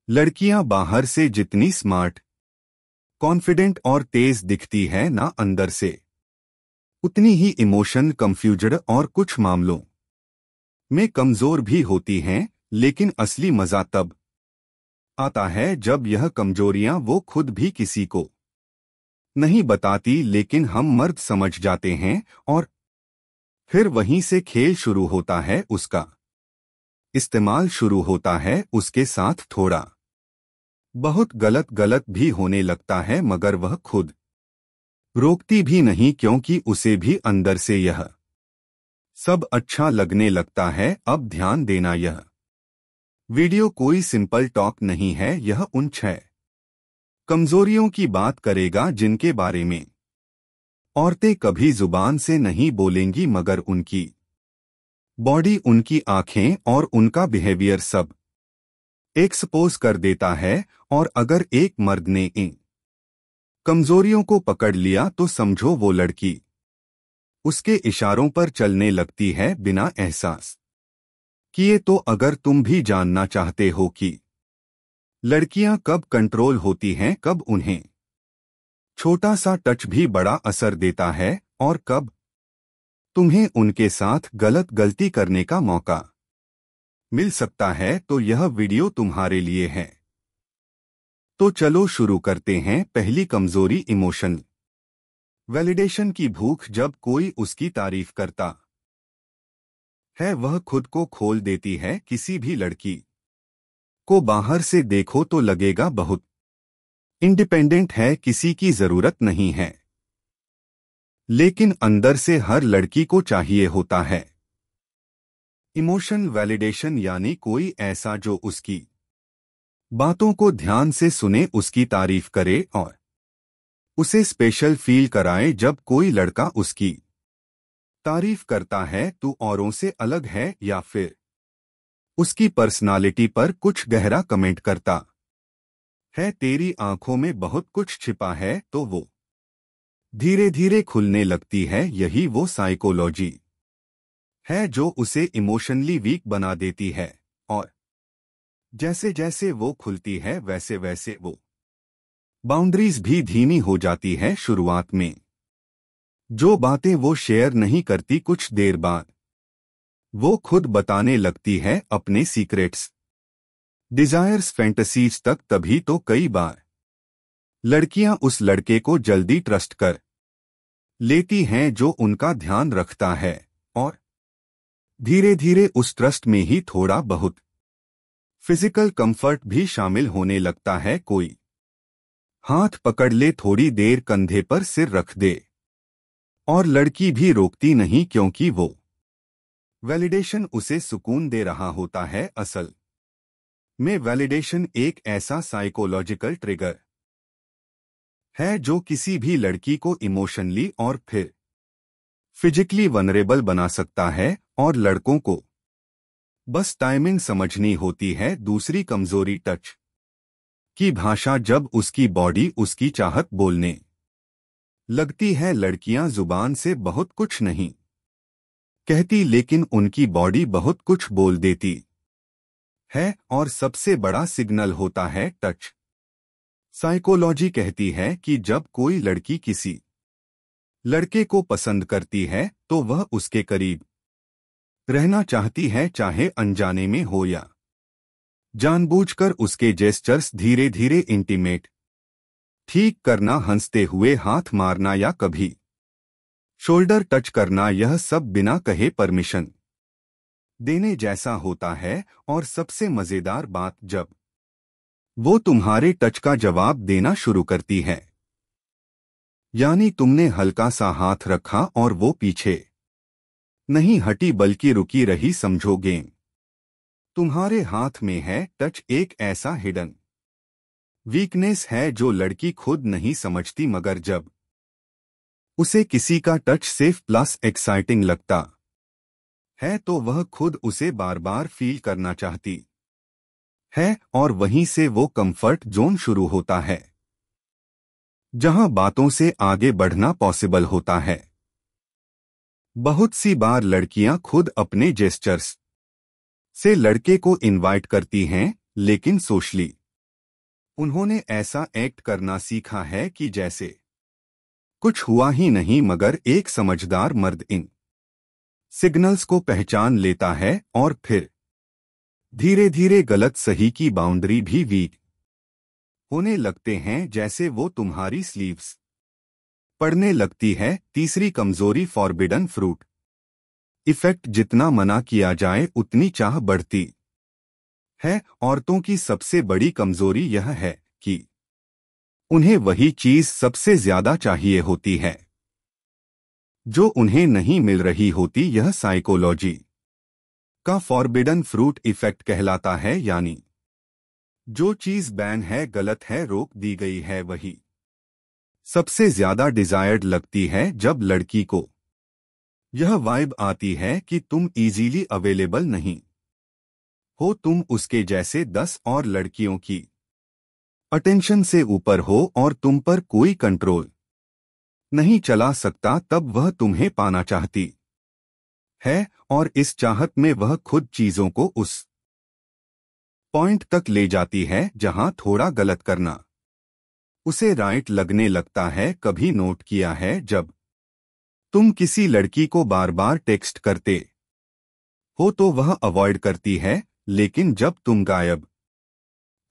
लड़कियां बाहर से जितनी स्मार्ट, कॉन्फिडेंट और तेज दिखती है ना, अंदर से उतनी ही इमोशन कंफ्यूज्ड और कुछ मामलों में कमजोर भी होती हैं। लेकिन असली मजा तब आता है जब यह कमजोरियां वो खुद भी किसी को नहीं बताती, लेकिन हम मर्द समझ जाते हैं और फिर वहीं से खेल शुरू होता है, उसका इस्तेमाल शुरू होता है, उसके साथ थोड़ा बहुत गलत गलत भी होने लगता है, मगर वह खुद रोकती भी नहीं क्योंकि उसे भी अंदर से यह सब अच्छा लगने लगता है। अब ध्यान देना, यह वीडियो कोई सिंपल टॉक नहीं है, यह उन 6 कमजोरियों की बात करेगा जिनके बारे में औरतें कभी जुबान से नहीं बोलेंगी, मगर उनकी बॉडी, उनकी आंखें और उनका बिहेवियर सब एक्सपोज कर देता है। और अगर एक मर्द ने इन कमजोरियों को पकड़ लिया तो समझो वो लड़की उसके इशारों पर चलने लगती है बिना एहसास किए। तो अगर तुम भी जानना चाहते हो कि लड़कियां कब कंट्रोल होती हैं, कब उन्हें छोटा सा टच भी बड़ा असर देता है और कब तुम्हें उनके साथ गलती करने का मौका मिल सकता है, तो यह वीडियो तुम्हारे लिए है। तो चलो शुरू करते हैं। पहली कमजोरी, इमोशन वैलिडेशन की भूख। जब कोई उसकी तारीफ करता है, वह खुद को खोल देती है। किसी भी लड़की को बाहर से देखो तो लगेगा बहुत इंडिपेंडेंट है, किसी की जरूरत नहीं है, लेकिन अंदर से हर लड़की को चाहिए होता है इमोशन वैलिडेशन, यानी कोई ऐसा जो उसकी बातों को ध्यान से सुने, उसकी तारीफ करे और उसे स्पेशल फील कराए। जब कोई लड़का उसकी तारीफ करता है तो औरों से अलग है या फिर उसकी पर्सनालिटी पर कुछ गहरा कमेंट करता है, तेरी आंखों में बहुत कुछ छिपा है, तो वो धीरे धीरे खुलने लगती है। यही वो साइकोलॉजी है जो उसे इमोशनली वीक बना देती है। और जैसे जैसे वो खुलती है वैसे वैसे वो बाउंड्रीज भी धीमी हो जाती है। शुरुआत में जो बातें वो शेयर नहीं करती, कुछ देर बाद वो खुद बताने लगती है, अपने सीक्रेट्स, डिजायर्स, फैंटेसीज तक। तभी तो कई बार लड़कियां उस लड़के को जल्दी ट्रस्ट कर लेती हैं जो उनका ध्यान रखता है, और धीरे धीरे उस ट्रस्ट में ही थोड़ा बहुत फिजिकल कंफर्ट भी शामिल होने लगता है। कोई हाथ पकड़ ले, थोड़ी देर कंधे पर सिर रख दे, और लड़की भी रोकती नहीं क्योंकि वो वैलिडेशन उसे सुकून दे रहा होता है। असल में वैलिडेशन एक ऐसा साइकोलॉजिकल ट्रिगर है जो किसी भी लड़की को इमोशनली और फिर फिजिकली वनरेबल बना सकता है, और लड़कों को बस टाइमिंग समझनी होती है। दूसरी कमजोरी, टच की भाषा। जब उसकी बॉडी उसकी चाहत बोलने लगती है, लड़कियां जुबान से बहुत कुछ नहीं कहती, लेकिन उनकी बॉडी बहुत कुछ बोल देती है, और सबसे बड़ा सिग्नल होता है टच। साइकोलॉजी कहती है कि जब कोई लड़की किसी लड़के को पसंद करती है तो वह उसके करीब रहना चाहती है, चाहे अनजाने में हो या जानबूझकर। उसके जेस्चर्स, धीरे धीरे इंटीमेट ठीक करना, हंसते हुए हाथ मारना या कभी शोल्डर टच करना, यह सब बिना कहे परमिशन देने जैसा होता है। और सबसे मजेदार बात, जब वो तुम्हारे टच का जवाब देना शुरू करती है, यानी तुमने हल्का सा हाथ रखा और वो पीछे नहीं हटी बल्कि रुकी रही, समझो गेम तुम्हारे हाथ में है। टच एक ऐसा हिडन वीकनेस है जो लड़की खुद नहीं समझती, मगर जब उसे किसी का टच सेफ प्लस एक्साइटिंग लगता है तो वह खुद उसे बार बार फील करना चाहती है, और वहीं से वो कंफर्ट जोन शुरू होता है जहां बातों से आगे बढ़ना पॉसिबल होता है। बहुत सी बार लड़कियां खुद अपने जेस्चर्स से लड़के को इनवाइट करती हैं, लेकिन सोशली उन्होंने ऐसा एक्ट करना सीखा है कि जैसे कुछ हुआ ही नहीं, मगर एक समझदार मर्द इन सिग्नल्स को पहचान लेता है और फिर धीरे धीरे गलत सही की बाउंड्री भी वीक होने लगते हैं। जैसे वो तुम्हारी स्लीव्स पढ़ने लगती है। तीसरी कमजोरी फॉरबिडन फ्रूट इफेक्ट। जितना मना किया जाए उतनी चाह बढ़ती है। औरतों की सबसे बड़ी कमजोरी यह है कि उन्हें वही चीज सबसे ज्यादा चाहिए होती है जो उन्हें नहीं मिल रही होती। यह साइकोलॉजी का फॉरबिडन फ्रूट इफेक्ट कहलाता है, यानी जो चीज बैन है, गलत है, रोक दी गई है, वही सबसे ज्यादा डिजायर्ड लगती है। जब लड़की को यह वाइब आती है कि तुम इजीली अवेलेबल नहीं हो, तुम उसके जैसे 10 और लड़कियों की अटेंशन से ऊपर हो और तुम पर कोई कंट्रोल नहीं चला सकता, तब वह तुम्हें पाना चाहती है। और इस चाहत में वह खुद चीजों को उस पॉइंट तक ले जाती है जहां थोड़ा गलत करना उसे राइट लगने लगता है। कभी नोट किया है, जब तुम किसी लड़की को बार बार टेक्स्ट करते हो तो वह अवॉइड करती है, लेकिन जब तुम गायब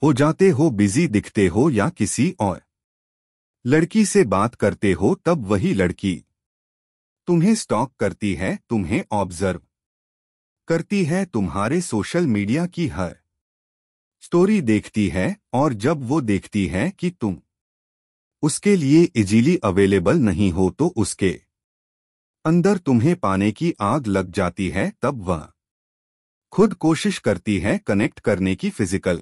हो जाते हो, बिजी दिखते हो या किसी और लड़की से बात करते हो, तब वही लड़की तुम्हें स्टॉक करती है, तुम्हें ऑब्जर्व करती है, तुम्हारे सोशल मीडिया की हर स्टोरी देखती है। और जब वो देखती है कि तुम उसके लिए इजीली अवेलेबल नहीं हो तो उसके अंदर तुम्हें पाने की आग लग जाती है। तब वह खुद कोशिश करती है कनेक्ट करने की, फिजिकल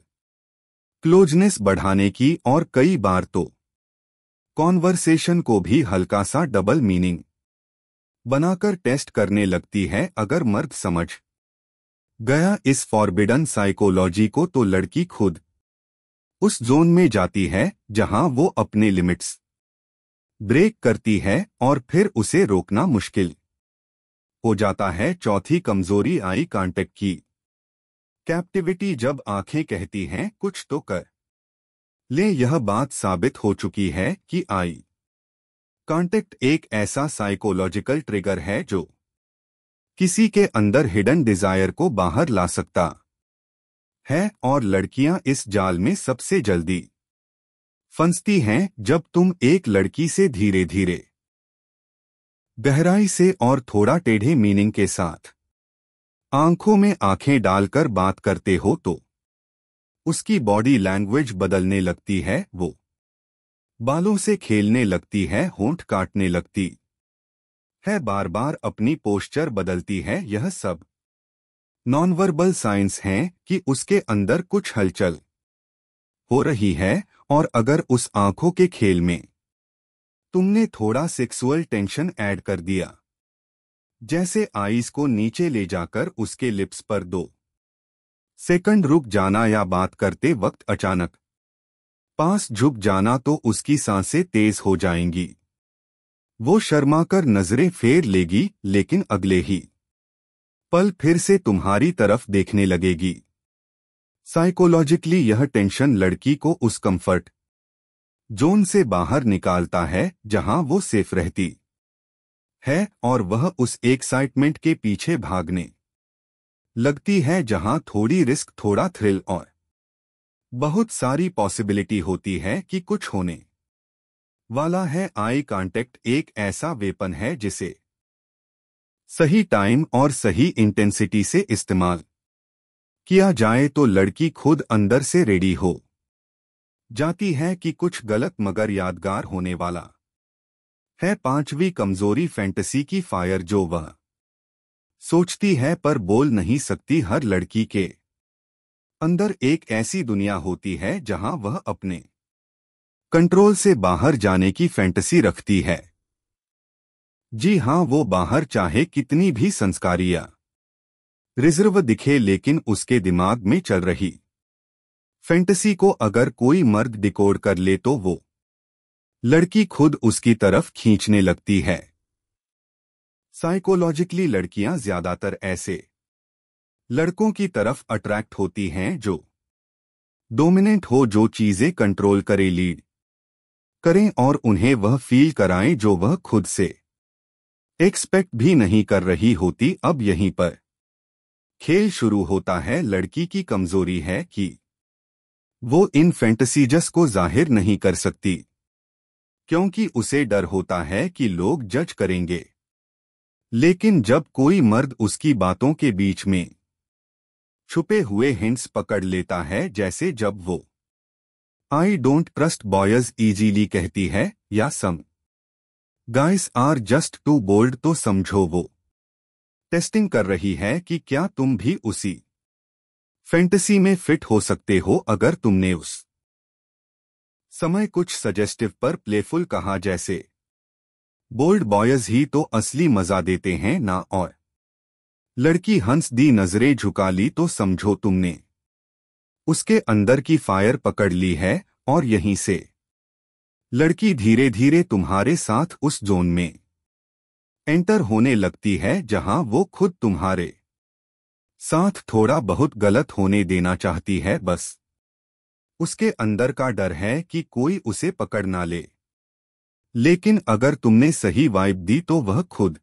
क्लोजनेस बढ़ाने की, और कई बार तो कॉन्वर्सेशन को भी हल्का सा डबल मीनिंग बनाकर टेस्ट करने लगती है। अगर मर्द समझ गया इस फॉरबिडन साइकोलॉजी को तो लड़की खुद उस जोन में जाती है जहां वो अपने लिमिट्स ब्रेक करती है और फिर उसे रोकना मुश्किल हो जाता है। चौथी कमजोरी आई कांटेक्ट की कैप्टिविटी। जब आंखें कहती हैं कुछ तो कर ले, यह बात साबित हो चुकी है कि आई कांटेक्ट एक ऐसा साइकोलॉजिकल ट्रिगर है जो किसी के अंदर हिडन डिजायर को बाहर ला सकता है। और लड़कियां इस जाल में सबसे जल्दी फंसती हैं जब तुम एक लड़की से धीरे धीरे, गहराई से और थोड़ा टेढ़े मीनिंग के साथ आंखों में आंखें डालकर बात करते हो तो उसकी बॉडी लैंग्वेज बदलने लगती है। वो बालों से खेलने लगती है, होंठ काटने लगती है, बार बार अपनी पोस्चर बदलती है। यह सब नॉनवर्बल साइंस हैं कि उसके अंदर कुछ हलचल हो रही है। और अगर उस आंखों के खेल में तुमने थोड़ा सेक्सुअल टेंशन ऐड कर दिया, जैसे आईज को नीचे ले जाकर उसके लिप्स पर 2 सेकंड रुक जाना या बात करते वक्त अचानक पास झुक जाना, तो उसकी सांसें तेज हो जाएंगी। वो शर्माकर नजरें फेर लेगी, लेकिन अगले ही पल फिर से तुम्हारी तरफ देखने लगेगी। साइकोलॉजिकली यह टेंशन लड़की को उस कंफर्ट जोन से बाहर निकालता है जहां वो सेफ रहती है, और वह उस एक्साइटमेंट के पीछे भागने लगती है जहां थोड़ी रिस्क, थोड़ा थ्रिल और बहुत सारी पॉसिबिलिटी होती है कि कुछ होने वाला है। आई कांटेक्ट एक ऐसा वेपन है जिसे सही टाइम और सही इंटेंसिटी से इस्तेमाल किया जाए तो लड़की खुद अंदर से रेडी हो जाती है कि कुछ गलत मगर यादगार होने वाला है। पांचवी कमजोरी फैंटेसी की फायर। जो वह सोचती है पर बोल नहीं सकती। हर लड़की के अंदर एक ऐसी दुनिया होती है जहां वह अपने कंट्रोल से बाहर जाने की फैंटेसी रखती है। जी हां, वो बाहर चाहे कितनी भी संस्कारी या रिजर्व दिखे, लेकिन उसके दिमाग में चल रही फैंटेसी को अगर कोई मर्द डिकोड कर ले तो वो लड़की खुद उसकी तरफ खींचने लगती है। साइकोलॉजिकली लड़कियां ज्यादातर ऐसे लड़कों की तरफ अट्रैक्ट होती हैं जो डोमिनेंट हो, जो चीजें कंट्रोल करे, लीड करें और उन्हें वह फील कराएं जो वह खुद से एक्सपेक्ट भी नहीं कर रही होती। अब यहीं पर खेल शुरू होता है। लड़की की कमजोरी है कि वो इन फैंटेसीजस को जाहिर नहीं कर सकती, क्योंकि उसे डर होता है कि लोग जज करेंगे। लेकिन जब कोई मर्द उसकी बातों के बीच में छुपे हुए हिंट्स पकड़ लेता है, जैसे जब वो I don't trust boys easily कहती है, या some guys are just too bold, तो समझो वो टेस्टिंग कर रही है कि क्या तुम भी उसी फैंटेसी में फिट हो सकते हो। अगर तुमने उस समय कुछ सजेस्टिव पर प्लेफुल कहा, जैसे बोल्ड बॉयज ही तो असली मजा देते हैं ना, और लड़की हंस दी, नजरें झुका ली, तो समझो तुमने उसके अंदर की फायर पकड़ ली है। और यहीं से लड़की धीरे धीरे तुम्हारे साथ उस जोन में एंटर होने लगती है जहां वो खुद तुम्हारे साथ थोड़ा बहुत गलत होने देना चाहती है। बस उसके अंदर का डर है कि कोई उसे पकड़ ना ले। लेकिन अगर तुमने सही वाइब दी तो वह खुद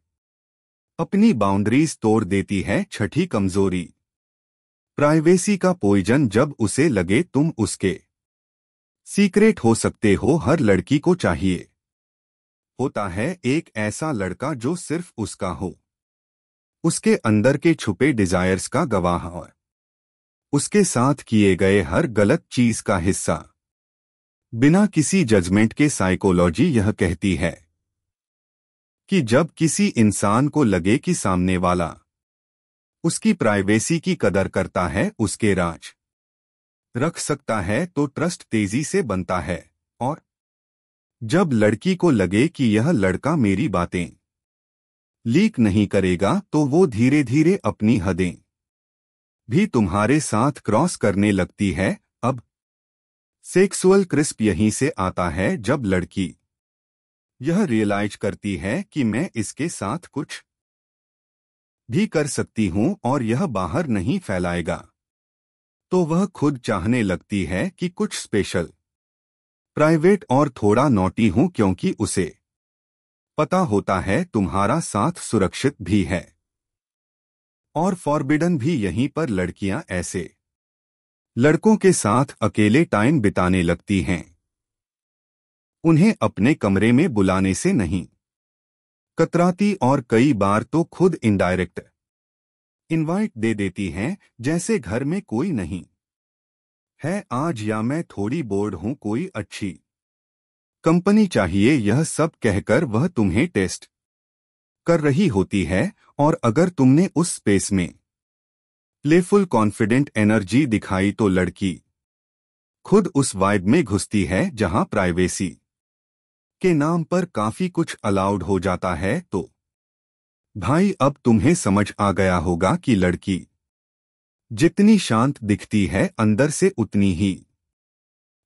अपनी बाउंड्रीज तोड़ देती है। छठी कमजोरी, प्राइवेसी का पॉइजन। जब उसे लगे तुम उसके सीक्रेट हो सकते हो। हर लड़की को चाहिए होता है एक ऐसा लड़का जो सिर्फ उसका हो, उसके अंदर के छुपे डिजायर्स का गवाह हो, उसके साथ किए गए हर गलत चीज का हिस्सा। बिना किसी जजमेंट के साइकोलॉजी यह कहती है कि जब किसी इंसान को लगे कि सामने वाला उसकी प्राइवेसी की कदर करता है, उसके राज रख सकता है, तो ट्रस्ट तेजी से बनता है। और जब लड़की को लगे कि यह लड़का मेरी बातें लीक नहीं करेगा, तो वो धीरे धीरे अपनी हदें भी तुम्हारे साथ क्रॉस करने लगती है। अब सेक्सुअल क्रिस्प यहीं से आता है, जब लड़की यह रियलाइज करती है कि मैं इसके साथ कुछ भी कर सकती हूं और यह बाहर नहीं फैलाएगा, तो वह खुद चाहने लगती है कि कुछ स्पेशल, प्राइवेट और थोड़ा नॉटी हूं, क्योंकि उसे पता होता है तुम्हारा साथ सुरक्षित भी है और फॉरबिडन भी। यहीं पर लड़कियां ऐसे लड़कों के साथ अकेले टाइम बिताने लगती हैं। उन्हें अपने कमरे में बुलाने से नहीं कतराती, और कई बार तो खुद इनडायरेक्ट इनवाइट दे देती हैं, जैसे घर में कोई नहीं है आज, या मैं थोड़ी बोर्ड हूं, कोई अच्छी कंपनी चाहिए। यह सब कहकर वह तुम्हें टेस्ट कर रही होती है। और अगर तुमने उस स्पेस में प्लेफुल कॉन्फिडेंट एनर्जी दिखाई, तो लड़की खुद उस वाइब में घुसती है जहां प्राइवेसी के नाम पर काफी कुछ अलाउड हो जाता है। तो भाई, अब तुम्हें समझ आ गया होगा कि लड़की जितनी शांत दिखती है, अंदर से उतनी ही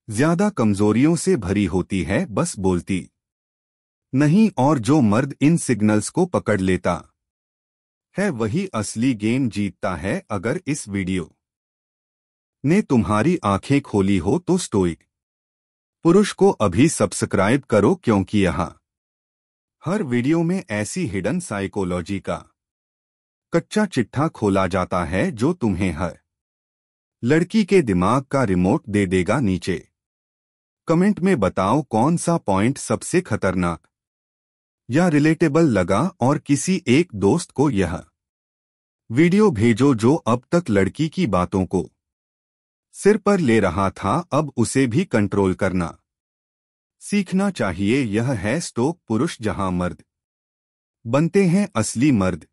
ज्यादा कमजोरियों से भरी होती है, बस बोलती नहीं। और जो मर्द इन सिग्नल्स को पकड़ लेता है, वही असली गेम जीतता है। अगर इस वीडियो ने तुम्हारी आंखें खोली हो, तो स्टोइक पुरुष को अभी सब्सक्राइब करो, क्योंकि यहाँ हर वीडियो में ऐसी हिडन साइकोलॉजी का कच्चा चिट्ठा खोला जाता है जो तुम्हें हर लड़की के दिमाग का रिमोट दे देगा। नीचे कमेंट में बताओ कौन सा पॉइंट सबसे खतरनाक या रिलेटेबल लगा, और किसी एक दोस्त को यह वीडियो भेजो जो अब तक लड़की की बातों को सिर पर ले रहा था। अब उसे भी कंट्रोल करना सीखना चाहिए। यह है स्टोक पुरुष, जहां मर्द बनते हैं असली मर्द।